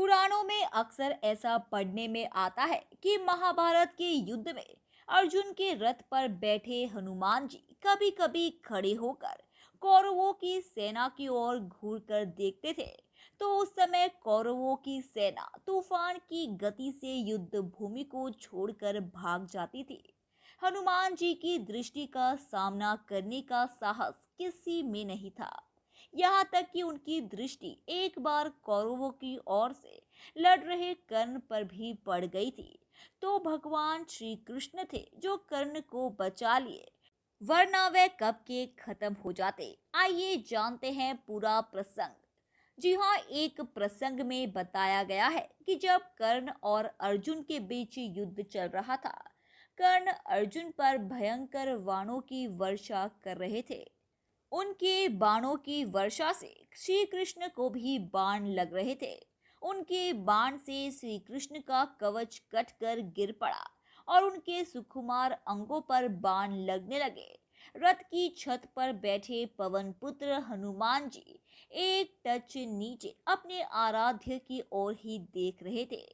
पुराणों में अक्सर ऐसा पढ़ने में आता है कि महाभारत के युद्ध में अर्जुन के रथ पर बैठे हनुमान जी कभी कभी खड़े होकर कौरवों की सेना की ओर घूरकर देखते थे। तो उस समय कौरवों की सेना तूफान की गति से युद्ध भूमि को छोड़कर भाग जाती थी। हनुमान जी की दृष्टि का सामना करने का साहस किसी में नहीं था। यहाँ तक कि उनकी दृष्टि एक बार कौरवों की ओर से लड़ रहे कर्ण पर भी पड़ गई थी। तो भगवान श्री कृष्ण थे जो कर्ण को बचा लिए, वरना वे कब के खत्म हो जाते। आइए जानते हैं पूरा प्रसंग। जी हाँ, एक प्रसंग में बताया गया है कि जब कर्ण और अर्जुन के बीच युद्ध चल रहा था, कर्ण अर्जुन पर भयंकर बाणों की वर्षा कर रहे थे। उनके बाणों की वर्षा से श्री कृष्ण को भी बाण लग रहे थे। उनके बाण से श्री कृष्ण का कवच कटकर गिर पड़ा और उनके सुकुमार अंगों पर बाण लगने लगे। रथ की छत पर बैठे पवन पुत्र हनुमान जी एक टच नीचे अपने आराध्य की ओर ही देख रहे थे।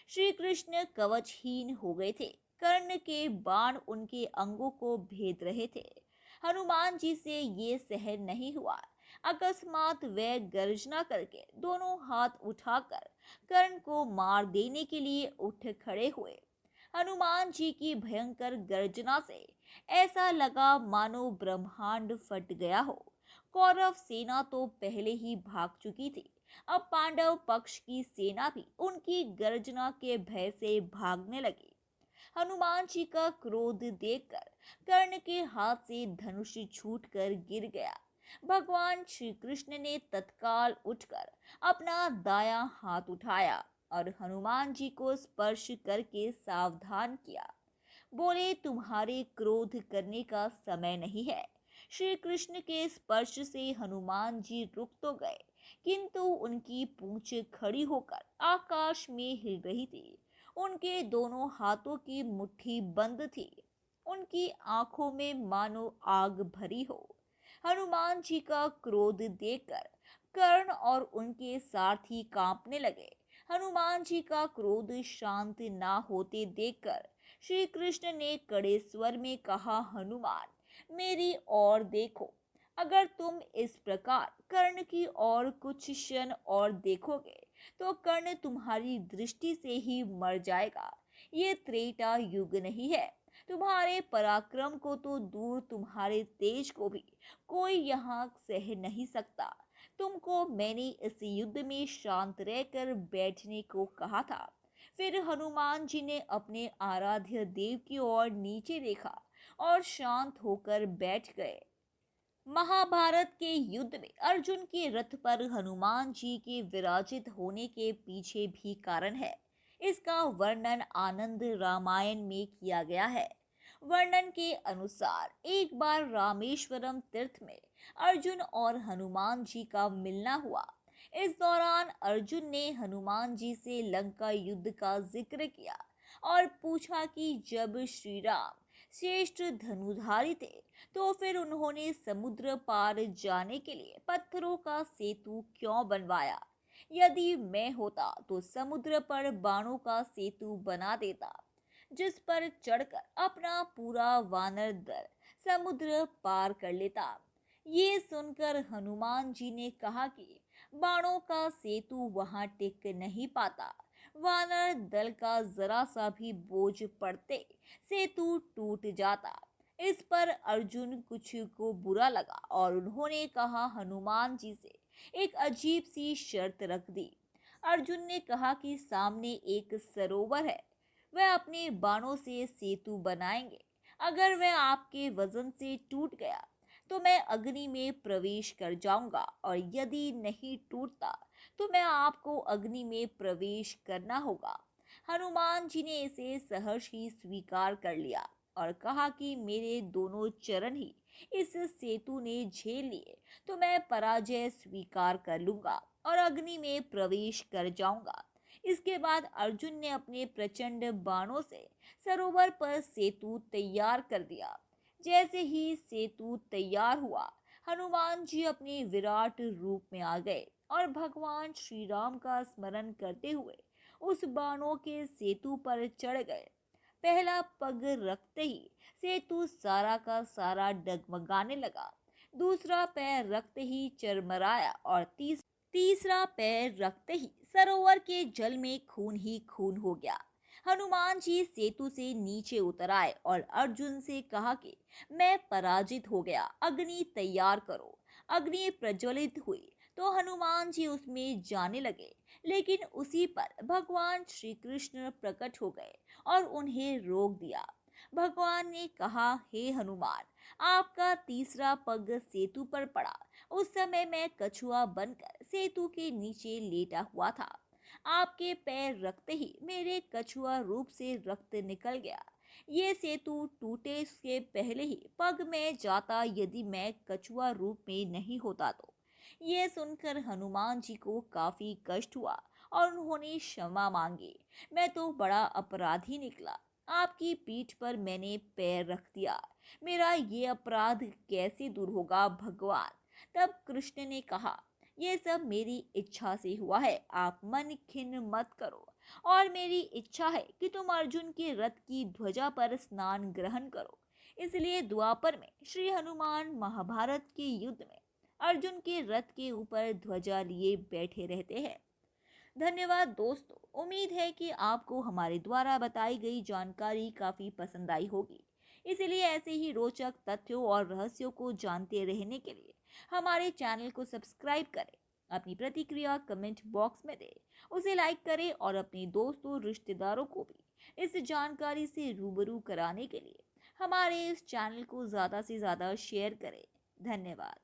श्री कृष्ण कवचहीन हो गए थे। कर्ण के बाण उनके अंगों को भेद रहे थे। हनुमान जी से ये सहन नहीं हुआ। अकस्मात वे गर्जना करके दोनों हाथ उठाकर कर्ण को मार देने के लिए उठ खड़े हुए। हनुमान जी की भयंकर गर्जना से ऐसा लगा मानो ब्रह्मांड फट गया हो। कौरव सेना तो पहले ही भाग चुकी थी। अब पांडव पक्ष की सेना भी उनकी गर्जना के भय से भागने लगी। हनुमान जी का क्रोध देखकर कर्ण के हाथ से धनुष छूटकर गिर गया। भगवान श्री कृष्ण ने तत्काल उठकर अपना दायां हाथ उठाया और हनुमान जी को स्पर्श करके सावधान किया। बोले, तुम्हारे क्रोध करने का समय नहीं है। श्री कृष्ण के स्पर्श से हनुमान जी रुक तो गए, किंतु उनकी पूंछ खड़ी होकर आकाश में हिल रही थी। उनके दोनों हाथों की मुट्ठी बंद थी। उनकी आंखों में मानो आग भरी हो। हनुमान जी का क्रोध देखकर कर्ण और उनके सारथी कांपने लगे। हनुमान जी का क्रोध शांत ना होते देखकर श्री कृष्ण ने कड़े स्वर में कहा, हनुमान, मेरी ओर देखो। अगर तुम इस प्रकार कर्ण की ओर कुछ क्षण और देखोगे तो कर्ण तुम्हारी दृष्टि से ही मर जाएगा। ये त्रेता युग नहीं है। तुम्हारे पराक्रम को तो दूर, तुम्हारे तेज को भी कोई यहाँ सह नहीं सकता। तुमको मैंने इस युद्ध में शांत रहकर बैठने को कहा था। फिर हनुमान जी ने अपने आराध्य देव की ओर नीचे देखा और शांत होकर बैठ गए। महाभारत के युद्ध में अर्जुन के रथ पर हनुमान जी के विराजित होने के पीछे भी कारण है। इसका वर्णन आनंद रामायण में किया गया है। वर्णन के अनुसार एक बार रामेश्वरम तीर्थ में अर्जुन और हनुमान जी का मिलना हुआ। इस दौरान अर्जुन ने हनुमान जी से लंका युद्ध का जिक्र किया और पूछा कि जब श्री राम श्रेष्ठ धनुधारी थे तो फिर उन्होंने समुद्र पार जाने के लिए पत्थरों का सेतु क्यों बनवाया। यदि मैं होता तो समुद्र पर बाणों का सेतु बना देता, जिस पर चढ़कर अपना पूरा वानर दल समुद्र पार कर लेता। ये सुनकर हनुमान जी ने कहा कि बाणों का सेतु वहां टिक नहीं पाता। वानर दल का जरा सा भी बोझ पड़ते सेतु टूट जाता। इस पर अर्जुन कुछ को बुरा लगा और उन्होंने कहा, हनुमान जी से एक अजीब सी शर्त रख दी। अर्जुन ने कहा कि सामने एक सरोवर है, वह अपने बाणों से सेतु बनाएंगे। अगर वह आपके वजन से टूट गया तो मैं अग्नि में प्रवेश कर जाऊंगा, और यदि नहीं टूटता तो मैं आपको अग्नि में प्रवेश करना होगा। हनुमान जी ने इसे सहर्ष ही स्वीकार कर लिया और कहा कि मेरे दोनों चरण ही इस सेतु ने झेल लिए तो मैं पराजय स्वीकार कर लूंगा और अग्नि में प्रवेश कर जाऊंगा। इसके बाद अर्जुन ने अपने प्रचंड बाणों से सरोवर पर सेतु तैयार कर दिया। जैसे ही सेतु तैयार हुआ, हनुमान जी अपने विराट रूप में आ गए और भगवान श्री राम का स्मरण करते हुए उस बाणों के सेतु पर चढ़ गए। पहला पग रखते ही सेतु सारा का सारा डगमगाने लगा, दूसरा पैर रखते ही चरमराया और तीसरा पैर रखते ही सरोवर के जल में खून ही खून हो गया। हनुमान जी सेतु से नीचे उतर आए और अर्जुन से कहा कि मैं पराजित हो गया, अग्नि तैयार करो। अग्नि प्रज्वलित हुई तो हनुमान जी उसमें जाने लगे, लेकिन उसी पर भगवान श्री कृष्ण प्रकट हो गए और उन्हें रोक दिया। भगवान ने कहा, हे हनुमान, आपका तीसरा पग सेतु पर पड़ा। उस समय मैं कछुआ बनकर सेतु के नीचे लेटा हुआ था। आपके पैर रखते ही मेरे कछुआ रूप से रक्त निकल गया। ये सेतु टूटे से पहले ही पग में जाता यदि मैं कछुआ रूप में नहीं होता तो। ये सुनकर हनुमान जी को काफी कष्ट हुआ और उन्होंने क्षमा मांगी। मैं तो बड़ा अपराधी निकला, आपकी पीठ पर मैंने पैर रख दिया। मेरा ये अपराध कैसे दूर होगा भगवान? तब कृष्ण ने कहा, ये सब मेरी इच्छा से हुआ है, आप मन खिन्न मत करो। और मेरी इच्छा है कि तुम अर्जुन के रथ की ध्वजा पर स्नान ग्रहण करो। इसलिए द्वापर में श्री हनुमान महाभारत के युद्ध में अर्जुन के रथ के ऊपर ध्वजा लिए बैठे रहते हैं। धन्यवाद दोस्तों, उम्मीद है कि आपको हमारे द्वारा बताई गई जानकारी काफी पसंद आई होगी। इसलिए ऐसे ही रोचक तथ्यों और रहस्यों को जानते रहने के लिए हमारे चैनल को सब्सक्राइब करें। अपनी प्रतिक्रिया कमेंट बॉक्स में दें, उसे लाइक करें और अपने दोस्तों रिश्तेदारों को भी इस जानकारी से रूबरू कराने के लिए हमारे इस चैनल को ज़्यादा से ज़्यादा शेयर करें। धन्यवाद।